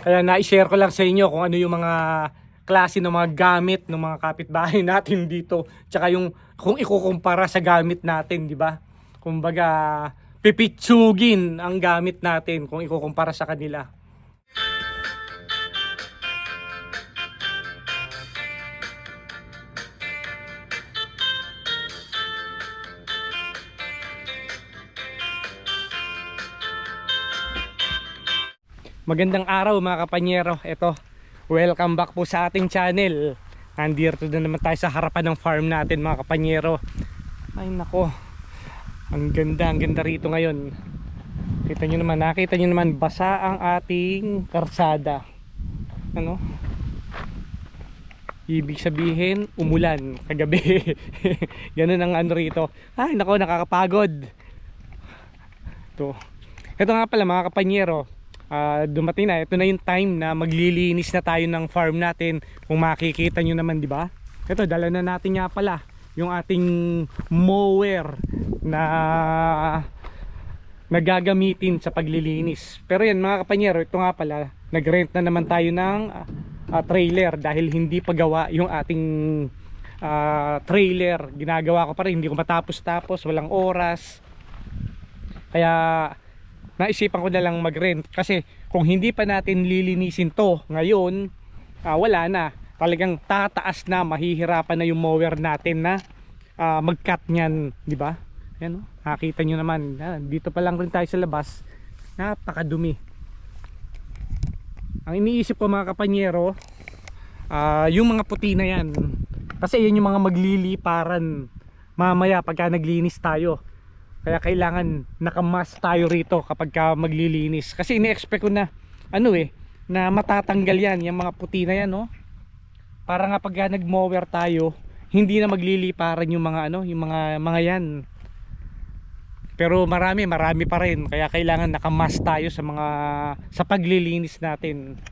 Kaya na-share ko lang sa inyo kung ano yung mga klase ng mga gamit ng mga kapitbahay natin dito. Tsaka yung kung ikukumpara sa gamit natin, di ba? Kumbaga, pipitsugin ang gamit natin kung ikukumpara sa kanila. Magandang araw mga kapanyero. Ito, welcome back po sa ating channel. Nandito na naman tayo sa harapan ng farm natin mga kapanyero. Ay nako, ang ganda rito ngayon. Nakita nyo naman basa ang ating karsada. Ano? Ibig sabihin, umulan kagabi. Ganun ang ano rito. Ay nako, nakakapagod. Ito nga pala mga kapanyero, dumating na, ito na yung time na maglilinis na tayo ng farm natin. Kung makikita nyo naman, di ba? Ito, dala na natin nga pala yung ating mower na nagagamitin sa paglilinis. Pero yan mga kapanyero, ito nga pala, nagrent na naman tayo ng trailer dahil hindi pa gawa yung ating trailer. Ginagawa ko pa rin, hindi ko matapos-tapos, walang oras. Kaya naisipan ko na lang mag-rent kasi kung hindi pa natin lilinisin to ngayon, wala na, talagang tataas na, mahihirapan na yung mower natin na mag-cut niyan, di ba? Ayan, nakita nyo naman, dito pa lang rin tayo sa labas, napakadumi. Ang iniisip ko mga kapanyero, yung mga puti na yan, kasi yan yung mga magliliparan mamaya pagka naglinis tayo. Kaya kailangan nakamask tayo rito kapag maglilinis. Kasi ini-expect ko na na matatanggal yan, yung mga puti na yan, no? Para nga pagka nag-mower tayo, hindi na magliliparan yung mga yung mga yan. Pero marami pa rin. Kaya kailangan nakamask tayo sa paglilinis natin.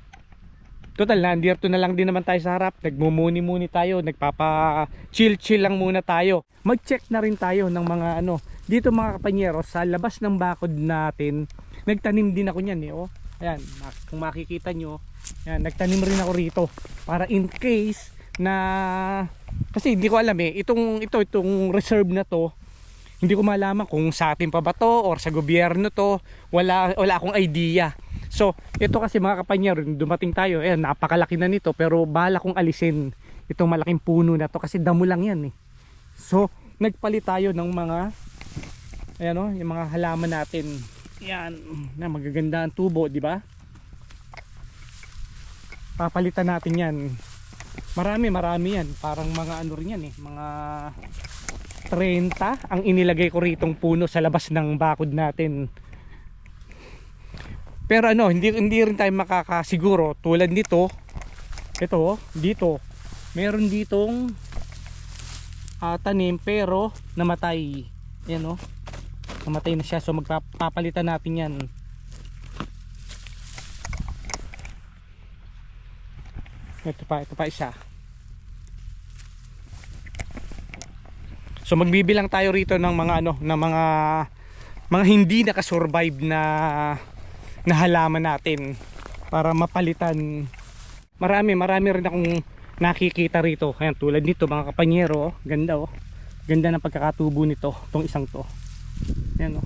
Total, nandito na lang din naman tayo sa harap. Nagmumuni-muni tayo, nagpapa-chill lang muna tayo. Mag-check na rin tayo ng mga dito mga kapanyero, sa labas ng bakod natin, nagtanim din ako niyan oh. Ayan, kung makikita nyo, ayan, nagtanim rin ako rito para in case na, kasi hindi ko alam itong reserve na to, hindi ko malaman kung sa atin pa ba to or sa gobyerno to, wala akong idea. So ito kasi mga kapanyero, dumating tayo, ayan, napakalaki na nito, pero bala kong alisin itong malaking puno na to kasi damo lang yan So nagpalit tayo ng mga yung mga halaman natin. Yan, na magaganda ang tubo, di ba? Papalitan natin 'yan. Marami yan, parang mga rin yan mga 30 ang inilagay ko ritong puno sa labas ng bakod natin. Pero hindi rin tayo makakasiguro tulad nito. Ito, dito. Meron ditong tanim pero namatay. Yan namatay na siya, so magpapalitan natin yan. Ito pa isa. So magbibilang tayo rito ng mga mga hindi nakasurvive na halaman natin para mapalitan. Marami rin akong nakikita rito. Ayan, tulad nito mga kapanyero, ganda ganda ng pagkakatubo nito, itong isang to. Ayan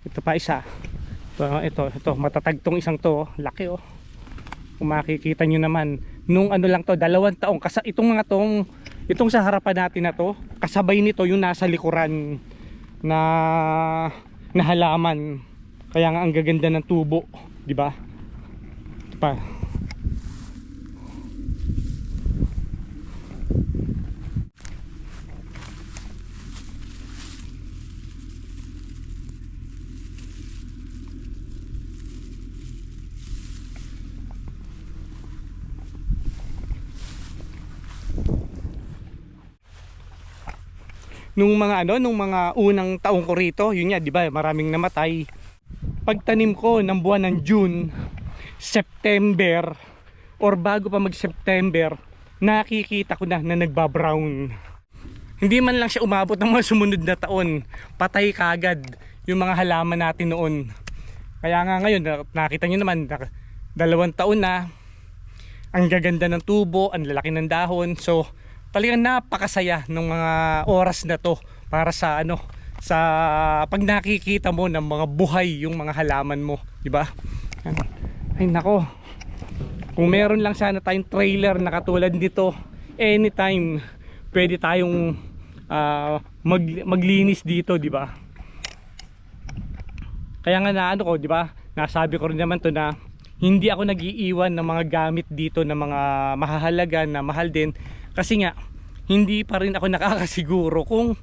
ito pa isa. Ito matatag tong isang to, laki kung makikita nyo naman, nung lang to, 2 taong itong sa harapan natin na to, kasabay nito yung nasa likuran na halaman, kaya nga ang gaganda ng tubo, di ba? Ito pa. Nung mga unang taong ko rito, yun nga, di ba, maraming namatay. Pagtanim ko ng buwan ng June, September, or bago pa mag September, nakikita ko na nagbabrown. hindi man lang siya umabot ng mga sumunod na taon, patay kagad yung mga halaman natin noon. Kaya nga ngayon, nakita nyo naman, 2 taon na, ang gaganda ng tubo, ang lalaki ng dahon. So talagang napakasaya ng mga oras na to para sa sa pag nakikita mo ng mga buhay yung mga halaman mo, di ba? Ay nako, kung meron lang sana tayong trailer na katulad nito, anytime pwede tayong maglinis dito, di ba? Kaya nga ko, di ba? Nasabi ko rin naman to na hindi ako nag-iiwan ng mga gamit dito na mga mahahalaga na mahal din, kasi nga hindi pa rin ako nakakasiguro kung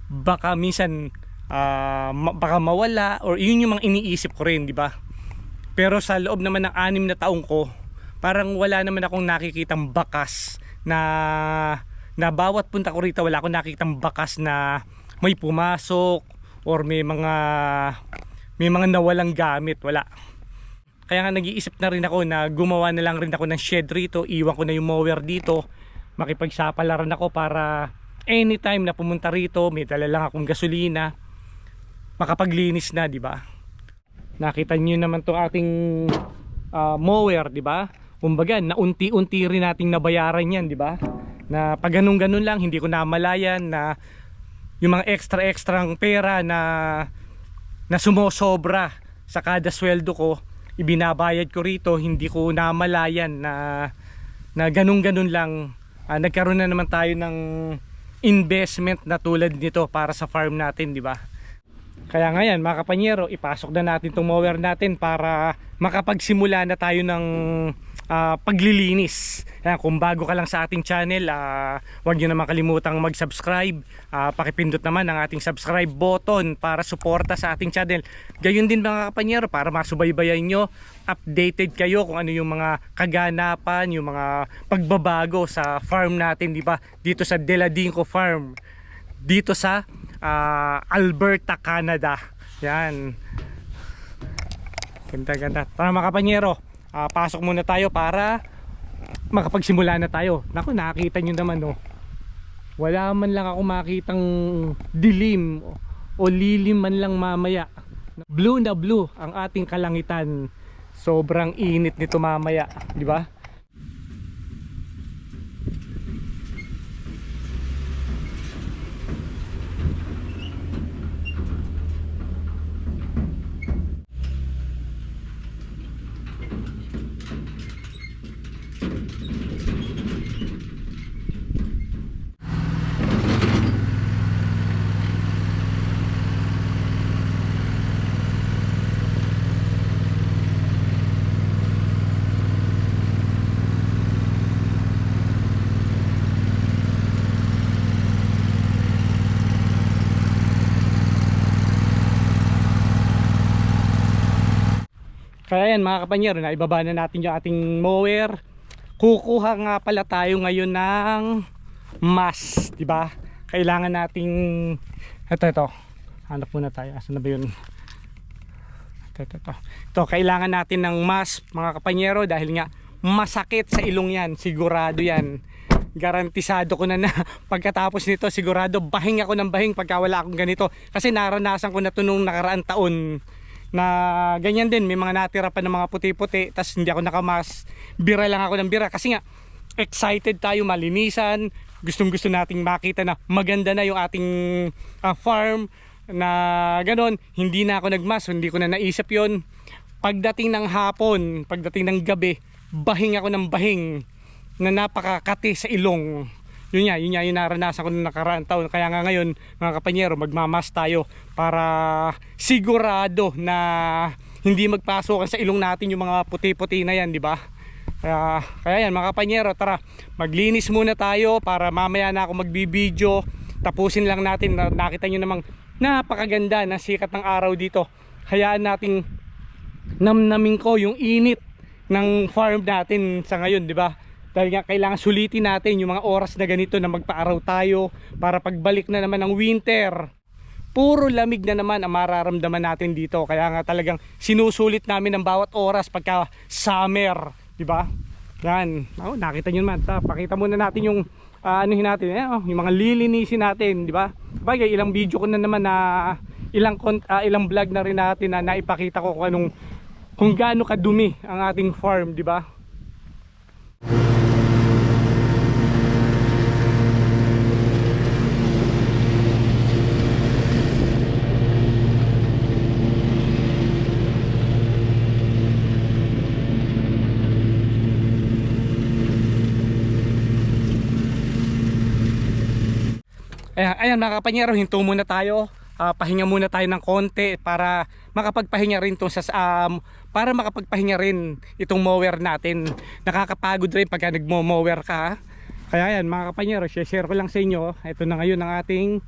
baka minsan baka mawala, or yun yung mga iniisip ko rin, di ba? Pero sa loob naman ng 6 na taong ko, parang wala naman akong nakikitang bakas na bawat punta ko rito, wala akong nakikitang bakas na may pumasok or may mga nawalang gamit, wala. Kaya nga nag-iisip na rin ako na gumawa na lang rin ako ng shed rito, iwan ko na yung mower dito, makipagsapalaran ako para anytime na pumunta rito, may dala lang akong gasolina, makapaglinis na, di ba? Nakita niyo naman 'tong ating mower, di ba? Kumbaga, naunti-unti rin nating nabayaran 'yan, di ba? Na pag ganun-ganun lang, hindi ko namalayan na yung mga extra-extrang pera na sumosobra sa kada sweldo ko, ibinabayad ko rito. Hindi ko namalayan na ganun-ganun lang nagkaroon na naman tayo ng investment na tulad nito para sa farm natin, di ba? Kaya ngayon mga kapanyero, ipasok na natin itong mower natin para makapagsimula na tayo ng paglilinis. Kung bago ka lang sa ating channel, huwag nyo naman kalimutang mag-subscribe. Pakipindot naman ang ating subscribe button para suporta sa ating channel. Gayon din mga kapanyero, para masubaybayan nyo, updated kayo kung ano yung mga kaganapan, yung mga pagbabago sa farm natin, di ba? Dito sa Deladinco Farm, dito sa Alberta, Canada. Yan. Ganda-ganda. Para mga kapanyero, pasok muna tayo para makapagsimula na tayo. Naku, nakita nyo naman, no? Wala man lang ako makitang dilim o lilim man lang mamaya. Blue na blue ang ating kalangitan. Sobrang init nito mamaya, di ba? Kaya yan mga kapanyero, na ibaba na natin yung ating mower. Kukuha nga pala tayo ngayon ng mas, di ba? Kailangan nating ito. Hanap muna tayo. Asan na ba yun? Ito, kailangan natin ng mas mga kapanyero, dahil nga masakit sa ilong yan, sigurado yan. Garantisado ko na pagkatapos nito, sigurado bahing ako ng bahing pagka wala akong ganito. Kasi naranasan ko na ito nung nakaraang taon na ganyan din, may mga natira pa ng mga puti-puti, tas hindi ako nakamas, bira lang ako ng bira, kasi nga excited tayo malinisan, gustong gusto nating makita na maganda na yung ating farm, na ganon. Hindi na ako nagmas, hindi ko na naisip yon. Pagdating ng hapon, pagdating ng gabi, bahing ako ng bahing na napakakati sa ilong. Yun yung naranasan ko nung nakaraang taon. Kaya nga ngayon mga kapanyero, magmamas tayo para sigurado na hindi magpasokan sa ilong natin yung mga puti-puti na yan, di ba? Kaya yan mga kapanyero, tara maglinis muna tayo para mamaya na ako magbibideo. Tapusin lang natin. Nakita nyo namang napakaganda ng sikat ng araw dito. Hayaan nating namnamin ko yung init ng farm natin sa ngayon, di ba? Dahil nga kailangan sulitin natin yung mga oras na ganito na magpaaraw tayo para pagbalik na naman ng winter, puro lamig na naman ang mararamdaman natin dito. Kaya nga talagang sinusulit namin ang bawat oras pagka summer, di ba? Yan. Oh, nakita niyo naman. Pakita muna natin yung anuhin natin, yung mga lilinisin natin, di ba? Bagay, ilang video ko na naman na ilang vlog na rin natin na naipakita ko kung gaano kadumi ang ating farm, di ba? Ayan mga kapanyero, hinto muna tayo. Pahinga muna tayo ng konti para makapagpahinga rin para makapagpahinga rin itong mower natin. Nakakapagod rin pagka nagmo-mower ka. Kaya yan mga kapanyero, share ko lang sa inyo. Ito na ngayon ang ating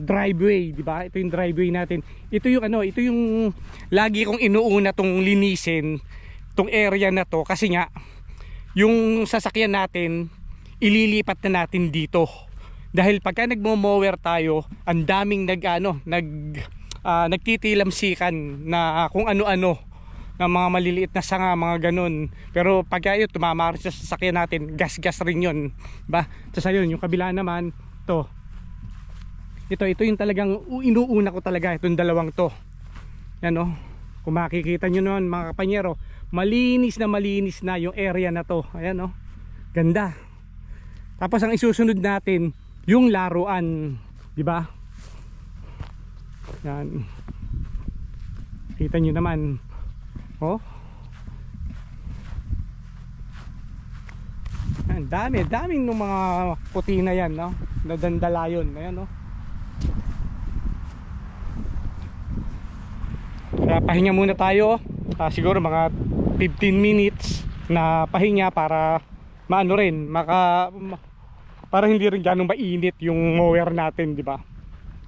driveway, di ba? Ito yung driveway natin. Ito yung lagi kong inuuna tong linisin tong area na to kasi nga yung sasakyan natin ililipat na natin dito. Dahil pagka nagmo-mower tayo, ang daming nagtitilamsikan na kung ano-ano ng mga maliliit na sanga, mga ganun. Pero pagka yun, tumama rin sa sasakyan natin, gas-gas rin yun. Ba? Tapos ayun, yung kabila naman, ito yung talagang inuuna ko talaga, itong dalawang to. Yan o, kung makikita nyo naman mga kapanyero, malinis na yung area na to. Ayan o, ganda. Tapos ang isusunod natin, yung laruan, di ba? Yan. Kita nyo naman. Oh. Ang daming ng mga puti na yan, no? Na dandalayon, ayan, no? Kaya pahinga muna tayo. Siguro mga 15 minutes na pahinga para maano rin, para hindi rin ganong mainit yung mower natin, di ba?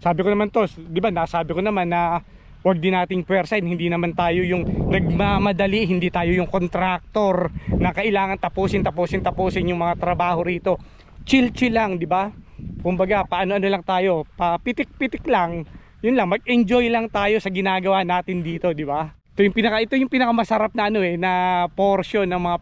Sabi ko naman di ba, nasabi ko naman na wag din nating puwersahin, hindi naman tayo yung nagmamadali, hindi tayo yung contractor na kailangan tapusin yung mga trabaho rito. Chill lang, di ba? Kumbaga, paano lang tayo, papitik-pitik lang, yun lang, mag-enjoy lang tayo sa ginagawa natin dito, di ba? Ito yung pinakamasarap na na portion ng mga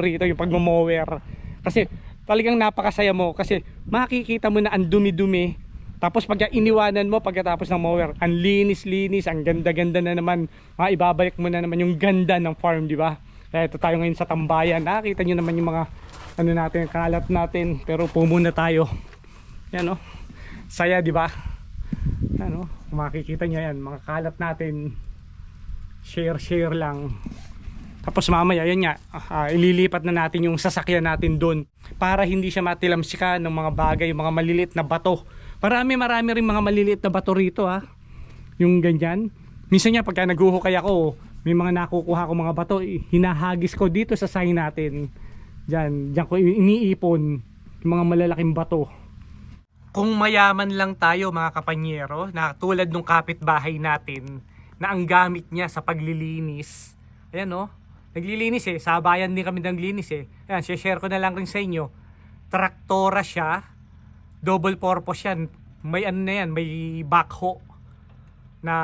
rito, yung pagmo-mower. Kasi talagang napakasaya mo kasi makikita mo na ang dumi-dumi. Tapos pagka iniwanan mo pagkatapos ng mower, ang linis-linis, ang ganda-ganda na naman. Ibabalik mo na naman yung ganda ng farm, di ba? Kaya ito tayo ngayon sa tambayan. Nakita nyo naman yung mga natin, kalat natin. Pero pumuna tayo. Yan o. Saya, di ba? Yan o. Makikita nyo yan, mga kalat natin. Share lang. Tapos mamaya yan nga, ililipat na natin yung sasakyan natin doon para hindi siya matilamsikan ng mga bagay, yung mga maliliit na bato. Marami rin mga maliliit na bato rito yung ganyan. Minsan nga pagka naghuhukay ako, may mga nakukuha ko mga bato, hinahagis ko dito sa sign natin. Diyan ko iniipon yung mga malalaking bato. Kung mayaman lang tayo mga kapanyero, na tulad nung kapitbahay natin na ang gamit niya sa paglilinis, ayan o, naglilinis sabayan din kami ng linis Ayan, share ko na lang rin sa inyo. Traktora siya, double purpose yan. May may backhoe na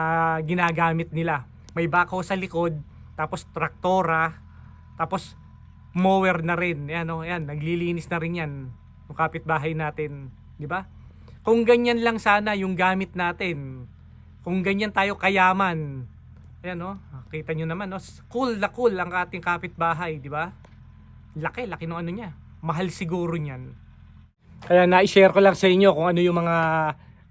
ginagamit nila. May backhoe sa likod, tapos traktora, tapos mower na rin. Ayan, naglilinis na rin yan. Yung kapitbahay natin, di ba? Kung ganyan lang sana yung gamit natin, kung ganyan tayo kayaman, ayan kita nyo naman cool ang ating kapitbahay, di ba? Laki ng niya. Mahal siguro niyan. Kaya na-share ko lang sa inyo kung ano yung mga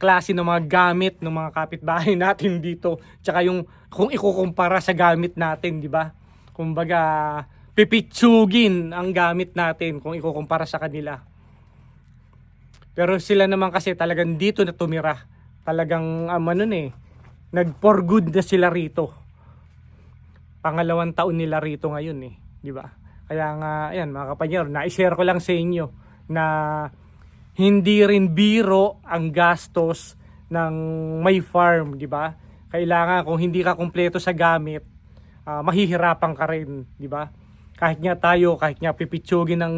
klase ng mga gamit ng mga kapitbahay natin dito. Tsaka yung kung ikukumpara sa gamit natin, di ba? Kumbaga, pipitsugin ang gamit natin kung ikukumpara sa kanila. Pero sila naman kasi talagang dito na tumira. Talagang nag for good na sila rito. Pangalawang taon nila rito ngayon di ba? Kaya nga ayan mga kapanyero, na-share ko lang sa inyo na hindi rin biro ang gastos ng may farm, di ba? Kailangan kung hindi ka kumpleto sa gamit, mahihirapan ka rin, di ba? Kahit nga pipitsugin ng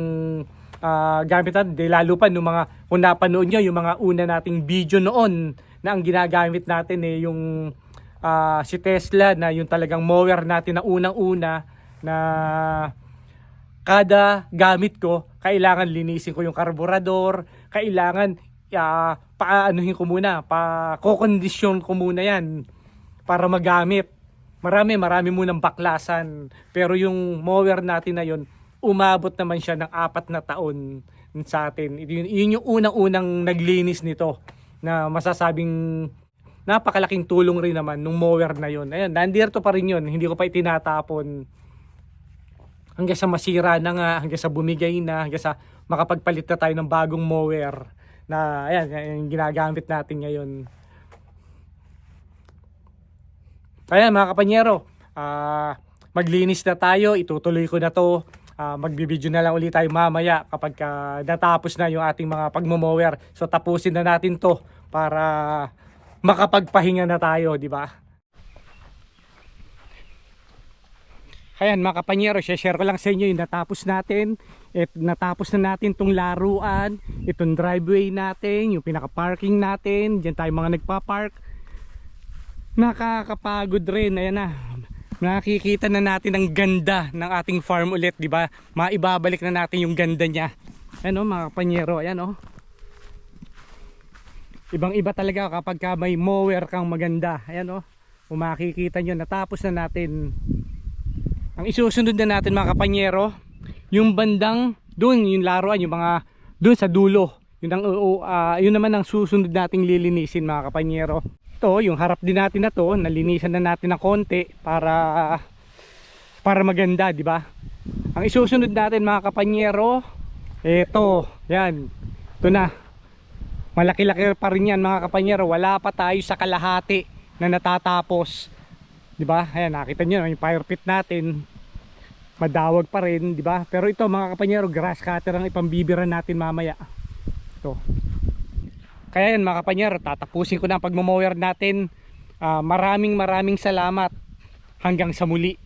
gamit natin, lalo pa nung mga, kung napanood nyo yung mga una nating video noon na ang ginagamit natin yung si Tesla na yung talagang mower natin na unang-una na kada gamit ko, kailangan linisin ko yung karburador, kailangan paanuhin ko muna, kokondisyon ko muna yan para magamit. Marami munang baklasan. Pero yung mower natin na yun, umabot naman siya ng 4 na taon sa atin. Yun yung unang-unang naglinis nito na masasabing napakalaking tulong rin naman nung mower na yun. Ayan, nandito pa rin yun. Hindi ko pa itinatapon. Hanggang sa masira na nga, hanggang sa bumigay na, hanggang sa makapagpalit na tayo ng bagong mower na ayan, yung ginagamit natin ngayon. Ayan mga kapanyero, maglinis na tayo, itutuloy ko na to. Magbibideo na lang ulit tayo mamaya kapag natapos na yung ating mga pagmo-mower. So tapusin na natin to para makapagpahinga na tayo, di ba? Ayan mga kapanyero, share ko lang sa inyo yung natapos natin. Natapos na natin tong laruan, itong driveway natin, yung pinaka-parking natin. Diyan tayo mga nagpa-park. Nakakapagod rin, ayan na. Nakikita na natin ang ganda ng ating farm ulit, di ba? Maibabalik na natin yung ganda niya. Ayan oh, mga kapanyero, ayan oh. Ibang-iba talaga kapag may mower kang maganda. Ayan oh. Kung makikita nyo, natapos na natin. Ang isusunod na natin mga kapanyero, yung bandang doon, yung laruan, yung mga doon sa dulo. Yun naman ang susunod nating lilinisin mga kapanyero. Ito, yung harap din natin na to, nalinisan na natin ng konti para maganda, di ba? Ang isusunod natin mga kapanyero, ito, yan. Ito na. Malaki-laki pa rin yan mga kapanyero. Wala pa tayo sa kalahati na natatapos. Di ba? Ayan, nakita nyo yung fire pit natin. Madawag pa rin, di ba? Pero ito mga kapanyero, grass cutter ang ipambibiran natin mamaya. Ito. Kaya yan mga kapanyero, tatapusin ko na ang pagmo-mower natin. Maraming salamat. Hanggang sa muli.